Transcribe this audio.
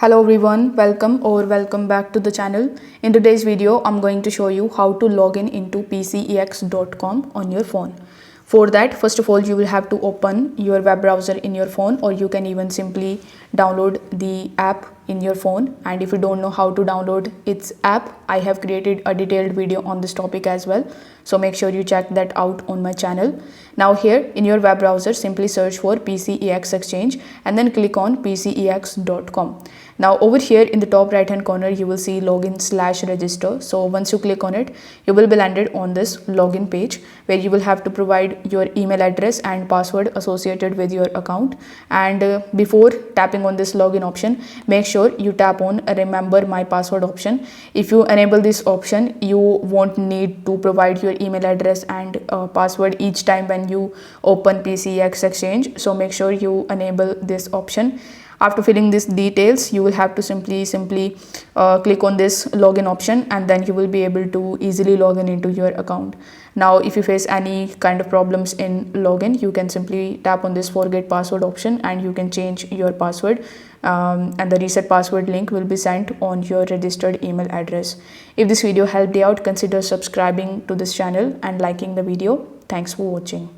Hello everyone, welcome back to the channel. In today's video, I'm going to show you how to log in into PCEX.com on your phone. For that, first of all, you will have to open your web browser in your phone, or you can even simply download the app in your phone. And if you don't know how to download its app, I have created a detailed video on this topic as well. So make sure you check that out on my channel. Now here in your web browser, simply search for PCEX Exchange and then click on PCEX.com. Now over here in the top right hand corner, you will see login/register. So once you click on it, you will be landed on this login page where you will have to provide your email address and password associated with your account. And before tapping on this login option, make sure you tap on remember my password option. If you enable this option, you won't need to provide your email address and password each time when you open PCEX Exchange. So make sure you enable this option. After filling these details, you will have to simply click on this login option, and then you will be able to easily log in into your account. Now if you face any kind of problems in login, you can simply tap on this forget password option and you can change your password, and the reset password link will be sent on your registered email address. If this video helped you out, consider subscribing to this channel and liking the video. Thanks for watching.